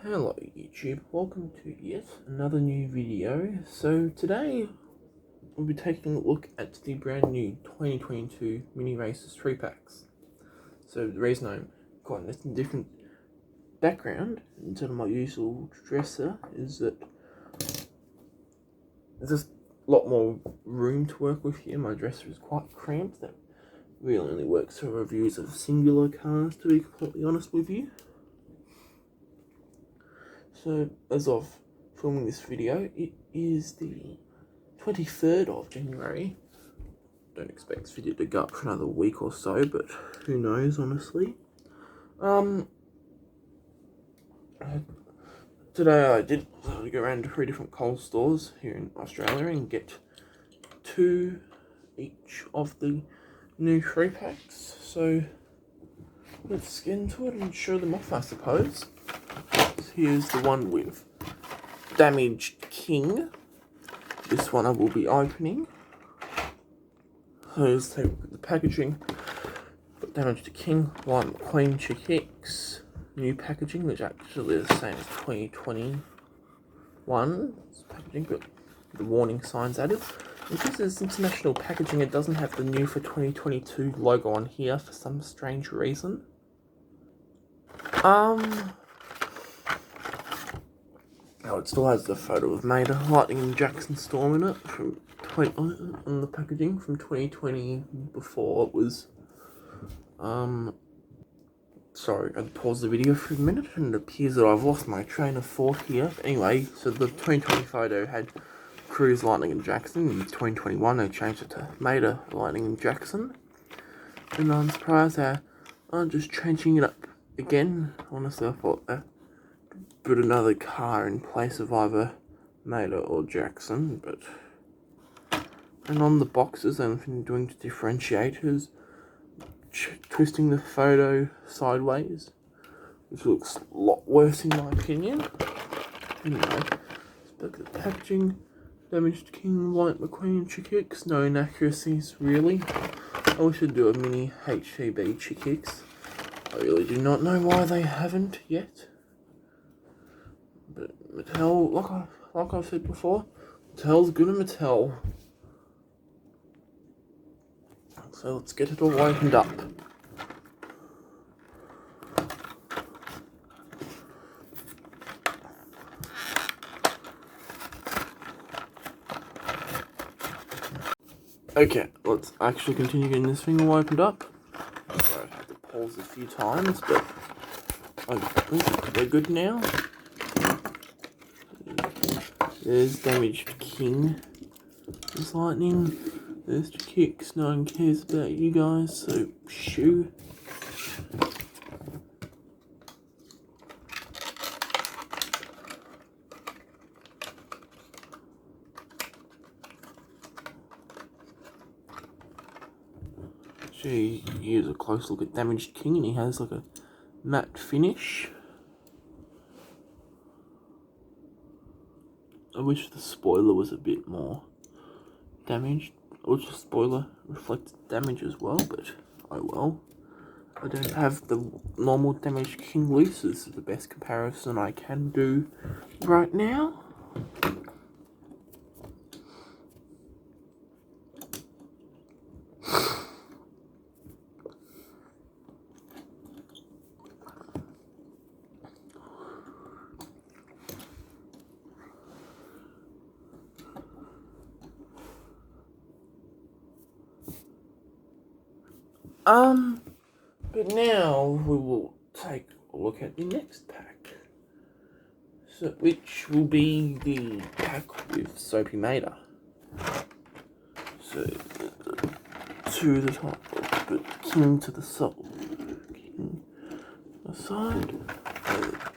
Hello YouTube, welcome to yet another new video. So today we'll be taking a look at the brand new 2022 Mini Racers 3-packs. So the reason I'm got a different background instead of my usual dresser is that there's just a lot more room to work with here. My dresser is quite cramped. That really only works for reviews of singular cars, to be completely honest with you. So, as of filming this video, it is the 23rd of January. Don't expect this video to go up for another week or so, but who knows, honestly. Today I did go around to 3 different Coles stores here in Australia and get 2 each of the new 3-packs. So, let's get into it and show them off, I suppose. Here's the one with Damaged King. This one I will be opening. So let's take a look at the packaging. Got Damaged King, LMQ McQueen Chick-X. New packaging, which actually is the same as 2021. It's packaging, but the warning signs added. Because it's international packaging, it doesn't have the new for 2022 logo on here for some strange reason. Oh, it still has the photo of Mater, Lightning and Jackson Storm in it from on the packaging from 2020. Before it was, sorry, I'd pause the video for a minute, and it appears that I've lost my train of thought here. But anyway, so the 2020 photo had Cruise, Lightning and Jackson. In 2021, they changed it to Mater, Lightning and Jackson. And I'm surprised they're just changing it up again. Honestly, I thought that put another car in place of either Mater or Jackson, but and on the boxes they've been doing to differentiators, twisting the photo sideways, which looks a lot worse in my opinion. Anyway, let's look at the packaging. Damaged King, LMQ McQueen Chick-X, no inaccuracies really. I wish I'd do a mini HTB Chick-X. I really do not know why they haven't yet. But Mattel, like I've said before, Mattel's good at Mattel. So let's get it all opened up. Okay, let's actually continue getting this thing all opened up. So I've had to pause a few times, but I think we're good now. There's Damaged King. There's Lightning. There's Chick-X. No one cares about you guys, so shoo. Actually, here's a close look at Damaged King, and he has like a matte finish. I wish the spoiler was a bit more damaged. I wish the spoiler reflected damage as well, but oh well. I don't have the normal Damaged King loose. This is the best comparison I can do right now. But now we will take a look at the next pack. So, which will be the pack with Soapy Mater. So, to the top, but King to the side. King to the side.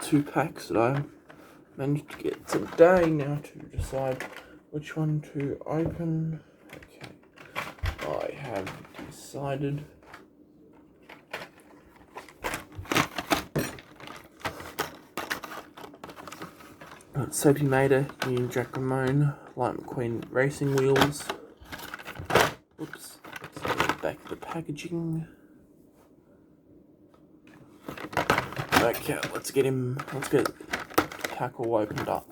2 packs that I managed to get today now to decide which one to open. Okay, I have decided. Soapy Mater, new Jack Ramone, LMQ McQueen racing wheels. Oops, back of the packaging. Okay, let's get pack all opened up.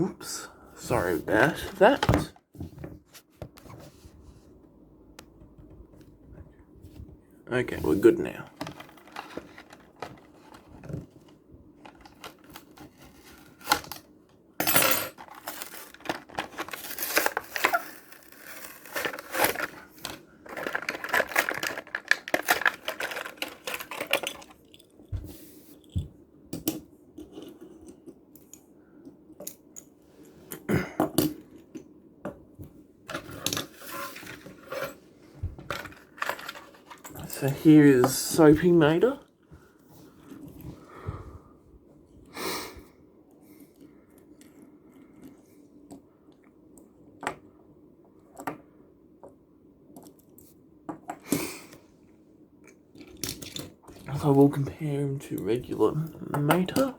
Oops, sorry about that. Okay, we're good now. So here is Soapy Mater. So we'll compare him to regular Mater.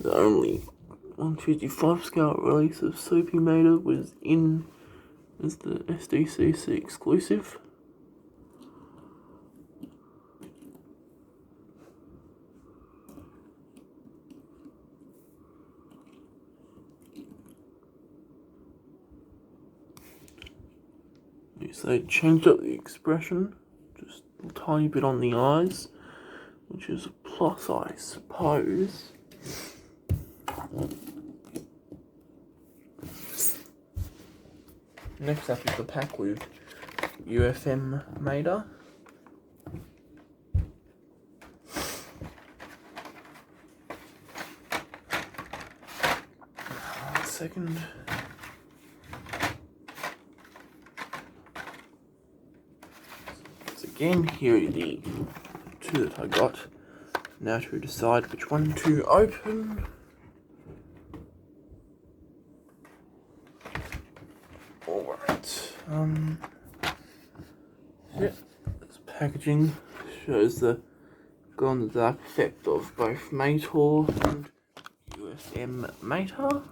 The only 155 scale release of Soapy Mater was in as the SDCC exclusive. So they changed up the expression, just a tiny bit on the eyes, which is a plus, I suppose. Next up is the pack with UFM Mater. Second. So again, here are the two that I got. Now to decide which one to open. Alright. Yeah, this packaging shows the glow in the dark effect of both Mater and UFM Mater.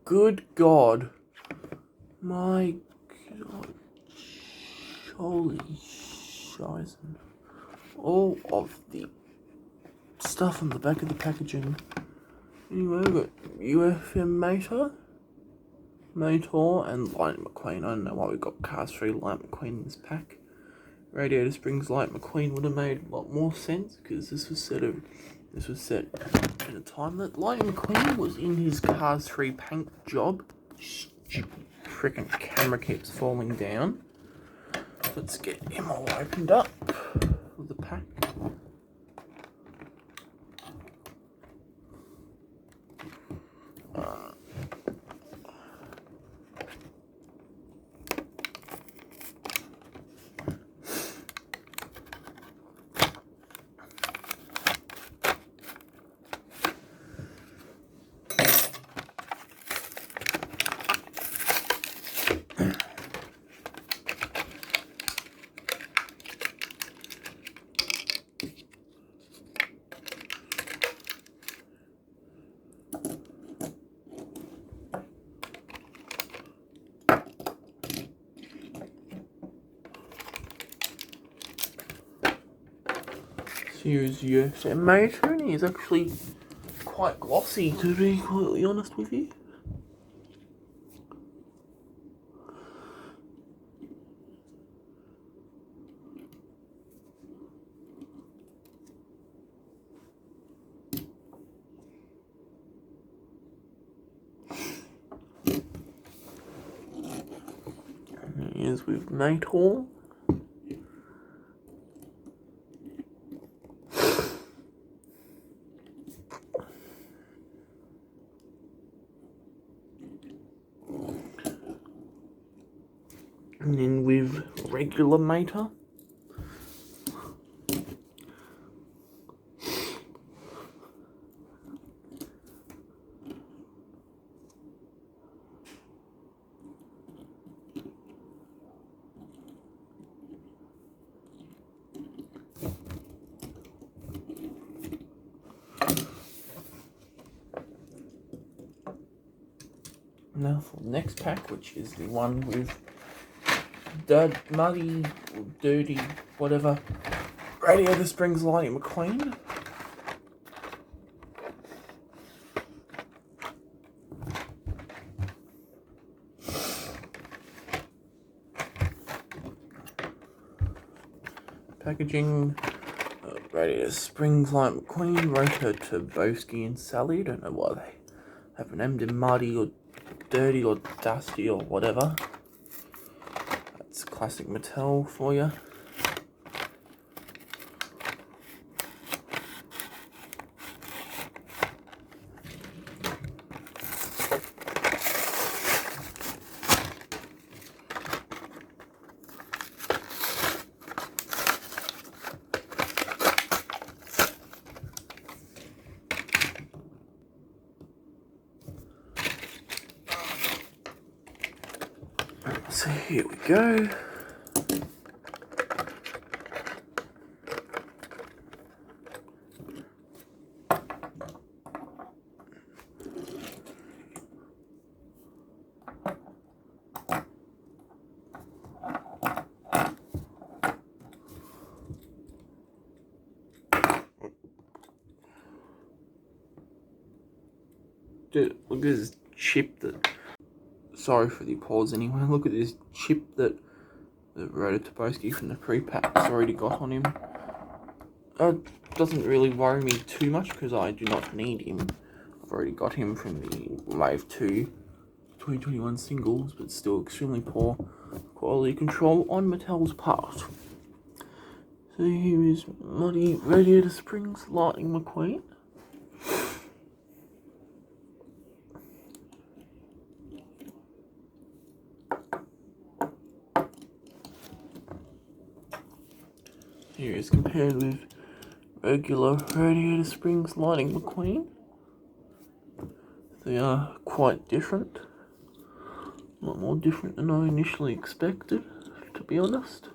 Good God. My God. Holy shizen. All of the stuff on the back of the packaging. Anyway, we've got UFM Mater, and Lightning McQueen. I don't know why we got Cars 3 Lightning McQueen in this pack. Radiator Springs Lightning McQueen would have made a lot more sense because this was set in a time that Lightning McQueen was in his Cars 3 paint job. Stupid freaking camera keeps falling down. Let's get him all opened up with the pack. Here's UFM Mater, and he's actually quite glossy, to be completely honest with you. And here's with Mater. And then with regular Mater. Now for the next pack, which is the one with the muddy, or dirty, whatever, Radiator Springs Lightning McQueen. Packaging, Radiator Springs Lightning McQueen, Rotor Toboski and Sally. Don't know why they haven't named him muddy or dirty or dusty or whatever. That's classic Mattel for you. So here we go. Dude, look at this chip that... Sorry for the pause anyway. Look at this chip that Rotor Toboski from the pre-pack's already got on him. Doesn't really worry me too much because I do not need him. I've already got him from the Wave 2 2021 singles, but still extremely poor quality control on Mattel's part. So here is Muddy Radiator Springs Lightning McQueen. Here is compared with regular Radiator Springs Lightning McQueen. They are quite different. A lot more different than I initially expected, to be honest.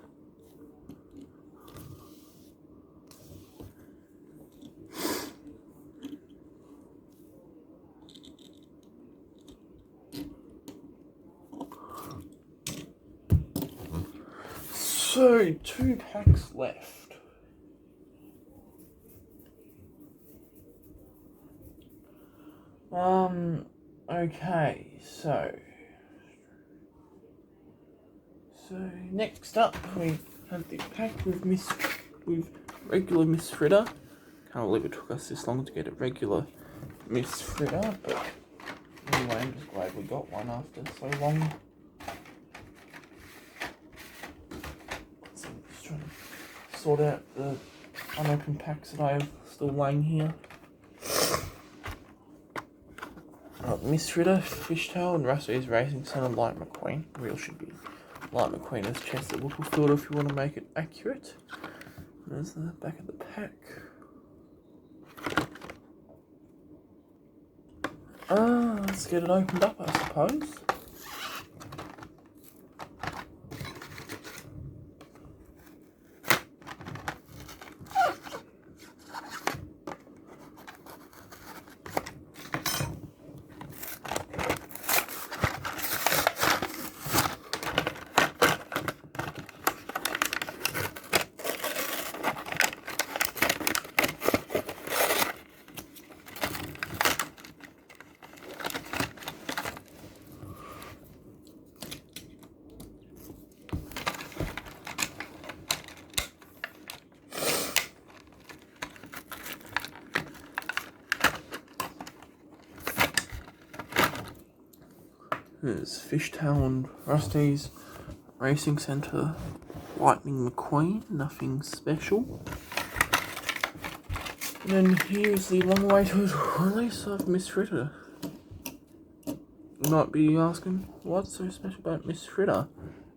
So, 2 packs left. Okay, so next up we have the pack with regular Miss Fritter. Can't believe it took us this long to get a regular Miss Fritter, but anyway, I'm just glad we got one after so long. So I'm just trying to sort out the unopened packs that I have still laying here. Miss Fritter, Fishtail, and Rusty's Racing Center Light McQueen. Real should be Light McQueen as chest that will fulfill if you want to make it accurate. There's the back of the pack. Let's get it opened up, I suppose. There's Fishtail and Rusty's Racing Center Lightning McQueen, nothing special. And then here's the long-awaited release of Miss Fritter. You might be asking, what's so special about Miss Fritter?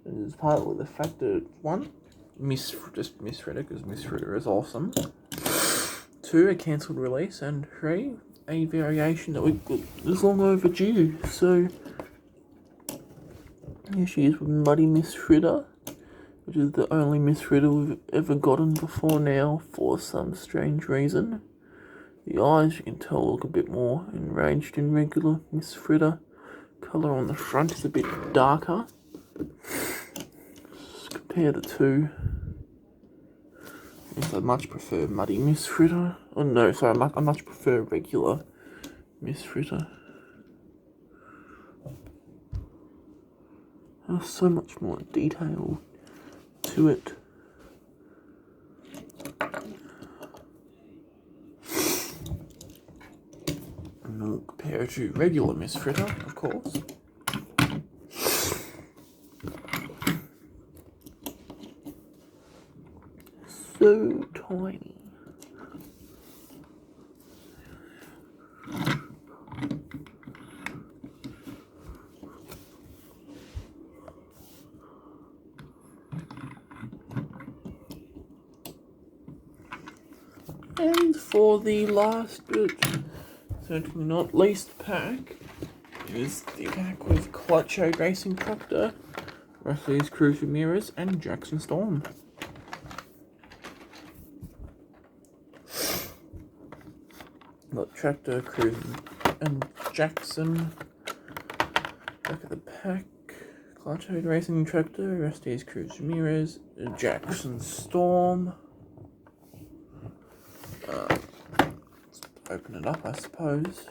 And it's partly the fact that, one, just Miss Fritter, because Miss Fritter is awesome. 2, a cancelled release, and 3, a variation that is long overdue. So here she is with Muddy Miss Fritter, which is the only Miss Fritter we've ever gotten before now for some strange reason. The eyes, you can tell, look a bit more enraged in regular Miss Fritter. Colour on the front is a bit darker. Let's compare the two. Yes, I much prefer Muddy Miss Fritter. Oh no, sorry, I much prefer regular Miss Fritter. There's so much more detail to it. And we'll compare it to regular Miss Fritter, of course. So tiny. And for the last but certainly not least pack is the pack with Clutch-O Racing Tractor, Rusty's Cruz Ramirez, and Jackson Storm. Got Tractor, Cruz, and Jackson. Back of the pack. Clutch-O Racing Tractor, Rusty's Cruz Ramirez, Jackson Storm. Let's open it up, I suppose.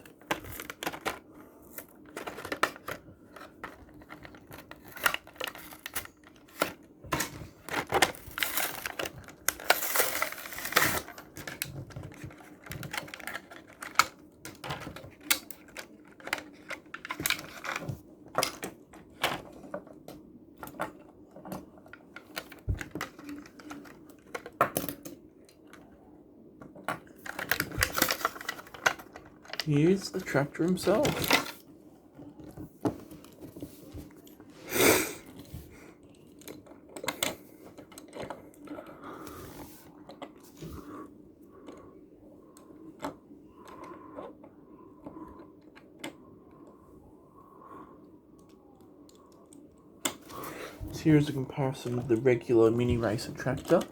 Here's the tractor himself. So here's a comparison of the regular mini racer tractor.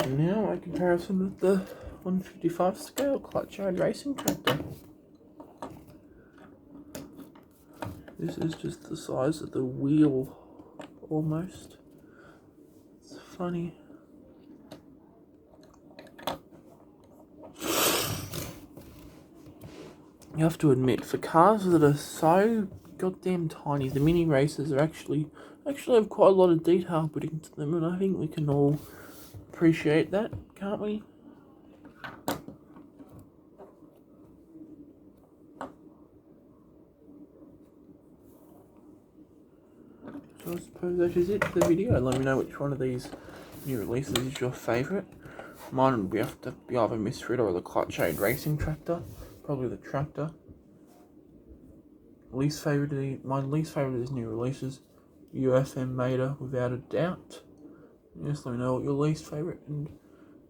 And now a comparison with the 155 scale Clutch-O Racing Tractor. This is just the size of the wheel, almost. It's funny. You have to admit, for cars that are so goddamn tiny, the mini racers are actually have quite a lot of detail put into them, and I think we can all appreciate that, can't we? So I suppose that is it for the video. Let me know which one of these new releases is your favourite. Mine would have to be either Miss Fritta or the Clutch-O Racing Tractor. Probably the Tractor. My least favourite of these new releases, UFM Mater, without a doubt. Just let me know what your least favourite and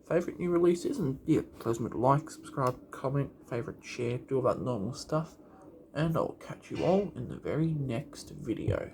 favourite new release is, and yeah, please remember to like, subscribe, comment, favourite, share, do all that normal stuff, and I'll catch you all in the very next video.